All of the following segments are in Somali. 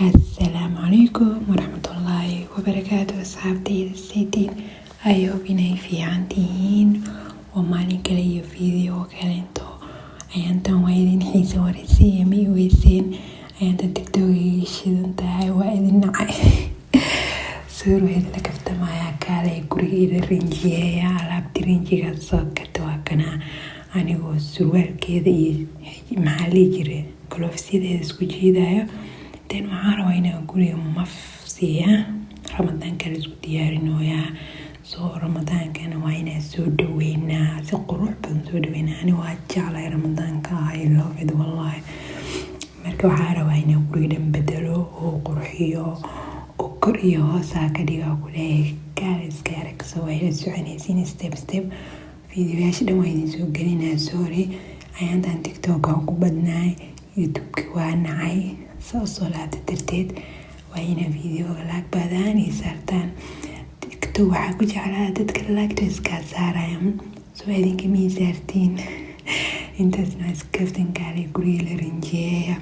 السلام عليكم ورحمة الله وبركاته أصحابتي السيدين أيوب inay fiican tihiin oo maalin kale iyo video kaleento ayaantan waa idin xiisa wareysiya ma iweyseen ayaantan tiktokiga shidan tahay waa idin nacay sawir waxay la kaftamayaa kaalay guriga ila rinjiyeeya alaabti rinjiga soo gata waa kana anigoo surwaalkeeda iyo maxaa lii jiray golofsideeda isku jiidayo den waxaan rabaa inaan guriga mafsiya ramadaanka la isku diyaarinooyaa soo ramadaankana waa inaan soo dhaweynaa si qurux badan soo dhaweynaa ani waa jeclahay ramadaanka I love it wallahi marka waxaan rabaa inaan guriga dhan bedelo oo qurxiyo oo kor iyo hoosaa ka dhiga kuleeyahay kaaliska aragsa waa ila soconaysiin step videoyaasha dhan waa idin soo gelinaa sorry ayaantan tiktok aan ku badnaay youtube-ka waa nacay soo laabta darteed waa inaa videoga laag baadaan iyo saartaan tiktok waxaa ku jeclaa dadka laagta iskaa saarayaan soo idinka mii saartiin intaasna iskaftan kaalay guriga la rinjiyeeya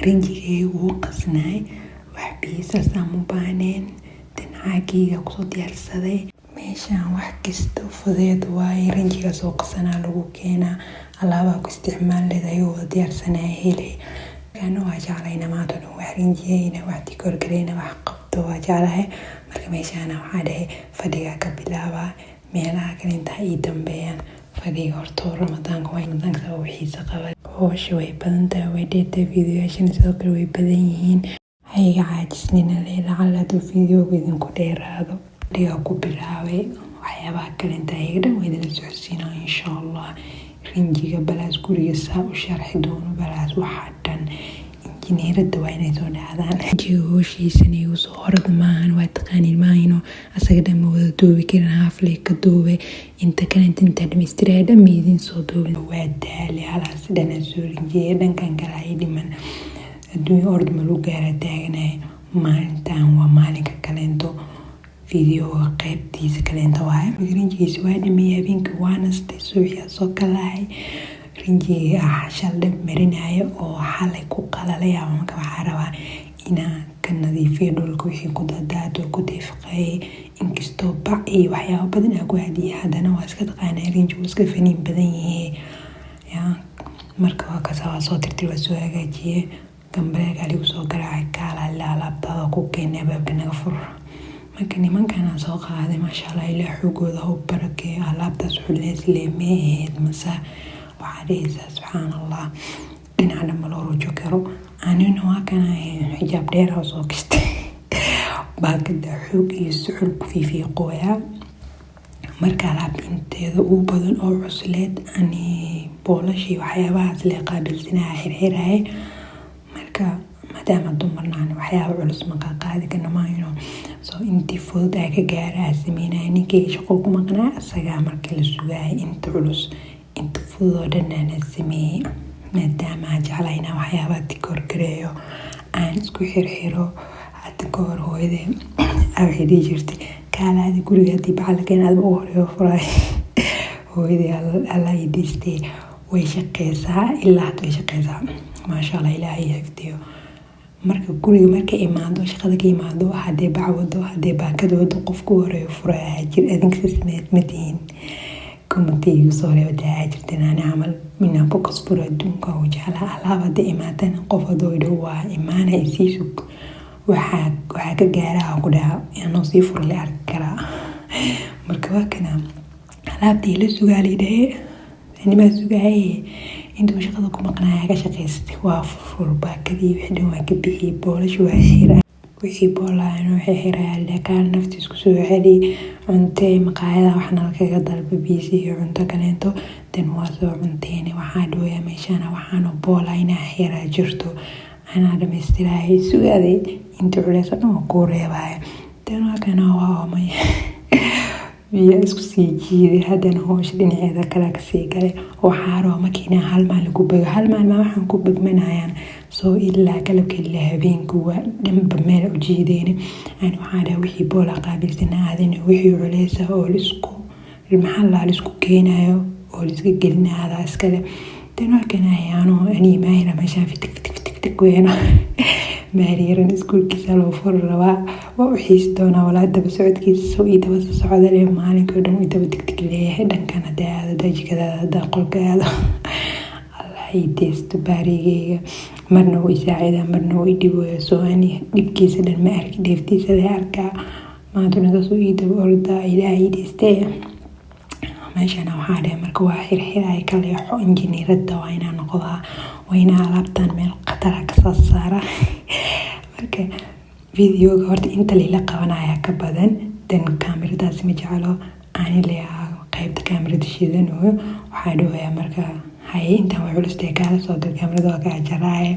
rinjigeyga wuu qasnaay wax biisaasaan u baaneen dancaageyga kusoo diyaarsaday meeshaan wax kasta fudeed waaye rinjiga soo qasanaa lagu keenaa alaabaa ku isticmaal leedahay wada diyaarsanaa helay kana waa jeclayna maanta dhan wax rinjiyeyna wax dikorgareyna wax qabto waa jeclahay marka meeshaana waxaa dhahay fadhiga ka bilaabaa meelaha kale intaa ii dambeeyaan fadhiga hortoo ramadaanka waa ramadaanka wixiisa qaba hoosha way badan tahay way dheertahay videoyaashana sidoo kale way badan yihiin hayga caajisnina lacala hadduu videoga idinku dheeraado fadhiga ku bilaabay waxyaabaha kale intaa iga dhan waa idinla socodsiinaa insha allah rinjiga balaas guriga saa u sharxi doono balaas waxaa dhan injineerada waa inay soo dhacdaan rinjiga hooshiisana igu soo orad maahan waa taqaaniin maahino asaga dhan ma wada duubi karin haafley ka duube inta kale intaa dhamaystiraya dhan ma idin soo duubin waa daali halaas dhanaa soo rinjiya dhankan kale ay dhiman adduunya ord ma lagu gaara taaganay maalintan waa maalinka kaleento videoga qaybtiisa kaleenta waaye rinjigiisa waa dhameeyay habeenkii waa nastay suuxiyaa soo kalahay rinjiga shaldhab marinaya oo xalay ku qalalay marka waxaa rabaa inaan ka nadiifiyo dhulka wixii ku dadaado ku deefqeeyay inkastoo bac iyo waxyaabo badan aa ku hadiyay haddana waa iska taqaanaa rinjigu iska faniin badan yahay marka waa kasaa waa soo tirtir waa soo hagaajiyey gambareega aligu soo garaacay kaala alaabtaada ku keenay abaabka naga fur marka nimankana soo qaaday maasha Allah ilaa xoogooda u barakay alaabtaas xuleys leemay ahayd masa waxaa dhehaysaa subxaan Allah dhinacna ma loo rujo karo anina waa kana xijaab dheer oo soo kistay baakada xoog iyo suxul ku fiifiiqooya marka alaab inteeda ugu badan oo cusleed ani boolashii waxyaabahaas lee qaabilsanaha xirxirahay marka maadaama dumarnaan waxyaaba culus maqaa qaadi kana maayno soo intii fudud aa ka gaara aa sameynaya ninkeyga shaqo ku maqnaa asagaa markii la sugaayay inta culus inta fudud oo dhan aana sameeyey maadaama aan jeclayna waxyaabaa dikorgareeyo aan isku xirxiro hadda ka hor hooyadee waxay dhihi jirtay kaalaadi guriga haddii bacalkeen aadba u horeeyo furay hooyadee alla ii dhiistay way shaqeysaa ilaa hadda way shaqeysaa maasha Allah ilaahay xifdiyo marka guriga markay imaado shaqada ka imaado haddee bacwado haddee baakad wado qofku horeeyo furayaa jir adinka sismeed matihiin kumantiigu soo reebataa jirtan ani camal minaan focus furo adduunka u jeclaa alaab hadda imaadana qof hadoo idho waa imaana isii sug waxaa ka gaaraha ku dhaha inuu sii furle arki karaa marka waa kana alaabtii la sugaali dhahe animaa sugaaye intuu shaqada ku maqnaaya ka shaqaystay waa fur baakadii wixii dhan waa ka bixiyey boolash waa xira wixii boolaayana waxay xirayaan dhakaal naftiis kusoo celi cuntee maqaayada waxna lakaga dalba biisi iyo cunto kaleento dan waa soo cunteene waxaa dhooya meeshaana waxaanu boola inaa xiraa jirto anaa dhamaystiraahay sugaaday inta culeys oo dhan waa kuu reebaya dan waa kana waa oomay biyo isku sii jiiday haddana hoosha dhinaceeda kale kasii galay waxaa raba makiinaa hal maalin ku bego hal maalin waxaan ku begmanayaan soo ilaa galabka ilaa habeenku waa dhanba meel u jiideyna ani waxaa dhaha wixii boola qaabilsana aadina wixii culeysa oo lisku maxallaa lisku keenayo oo liska gelinaada iskale dan waa kana ayaanoo ani maahira meeshaan fitig weeno maariiran iskuulkiisa loo furi rabaa waa u xiisi doonaa walaa daba socodkiisa soo ii daba socda lee maalinkii dhan ii daba degdeg leeyahay dhankan hadaa aado jikadaada hadaa qolka aado allah ii deysto baarigeyga marna wuu isaacidaa marna wuu idhibooya soo ani dhibkiisa dhan ma arki dheeftiisa lee arkaa maanta nagasoo ii daba ordaa ilaaha ii deystee meeshana waxaa dhahay marka waa xirxiraay ka leexo injineerada waa inaa noqdaa waa inaa alaabtan meel khatara kasoo saara marka videoga horta inta lila qabanaya ka badan dan kaamiradaasi ma jeclo ani leeyaha qaybta kaamirada shidanayo waxaa dhahaya marka haye intaan way culustay kaala soo gal kaamirada waa kaa jaraaye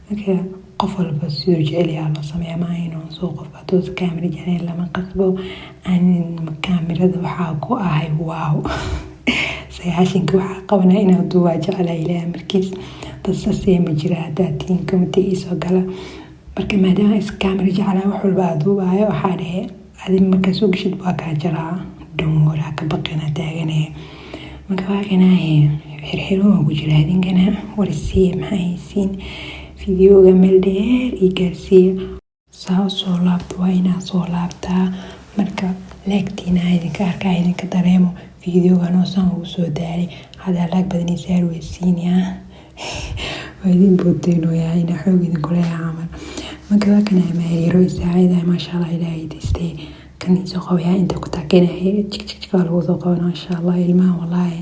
marka qof walba siduu jecel yahay loo sameeya ma aynu soo qof hadduu kaamira jecel lama qasbo anin kaamirada waxaa ku ahay waaw sayashinka waxaa qabanaa inaa duubaa jeclaa ilaaha markiis dadsaasee ma jira haddaa tiinka mata iisoo gala marka maadaama is kaamira jeclaa wax walba aa duubaayo waxaa dhahe adi markaa soo gashid waa kaa jaraa dhanwaraa ka baqina taaganaya marka waa kanaahe xirxiro waa ku jira adinkana warisiiya maxaa haysiin videoga meel dheer ii gaarsiiya saa soo laabta waa inaa soo laabtaa marka laagtiina idinka arkaa idinka dareemo videoga noosaan ugu soo daalay hadaa laag badan isaar weysiinyaa waa idin boodeynoyaa inaa xoog idinku leeyaha camal marka waa kana maariiro isaacidaa maasha allah ilaahay deystay kan isoo qabayaa inta ku taaganaya jigjig waa lagu soo qabana maasha allah ilmaha wallaahi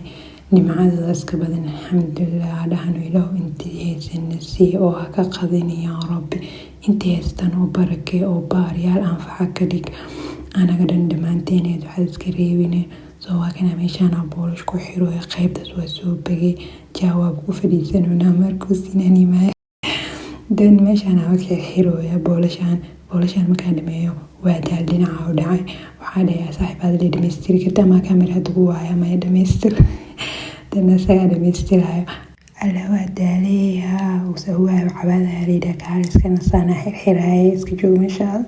nimcadooda iska badan alxamdulilah dhahno ilaah intii haysana sii oo ha ka qadin yaa rabbi intii haystan oo barakee oo baaryaal anfaca ka dhig anaga dhan dhammaanteeneed waxaad iska reebine soo waa kana meeshaana boolish ku xiro qaybtaas waa soo bagay jawaab ku fadhiisanona markuu sinanimaay dan meeshaana waxay xirooya boolashaan markaan dhameeyo waa daal dhinaca u dhacay waxaa dhayaa saaxiibaad la dhamaystiri karta ama kaamira hadda ku waaya maya dhamaystir dan asagaa dhamaystirayo alla waa daaleeya usawaayo cabaada hariidha kaaliskana saana xirxiraaye iska joog meeshaada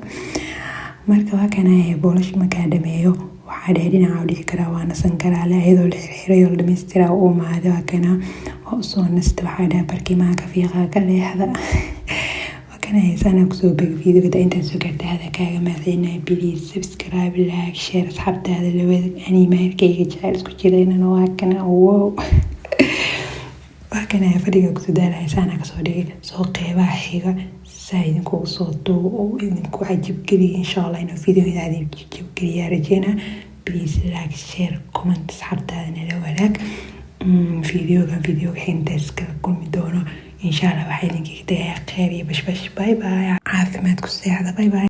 marka waa kanaahe boolash markaa dhameeyo waxaa dhahay dhinaca u dhici karaa waa nasan karaa le ayadoo la xirxirayo la dhamaystiraa u maada waa kana waa usoo nasta waxaa dhaha barkimaha ka fiiqaa ka leexda sana kusoo beg videoga intaan soo gaartaada kaaga mahadcelinaya please subscribe like share asxaabtaada lawada ani maarkayga jecel isku jirayna waa kana wow waa kana fadhiga kusoo daalaya sana kasoo dhigay soo qeybaha xiga saa idinkugu soo duubo oo idinku cajib geliya insha allah inuu videoga idinku cajib geliya rajeyna please like share comment asxaabtaada nala wadaag videoga xinta iskala kulmi doono إن شاء الله واحد ينكي خير يبش باي باي عافية ما تكون ساعة باي باي.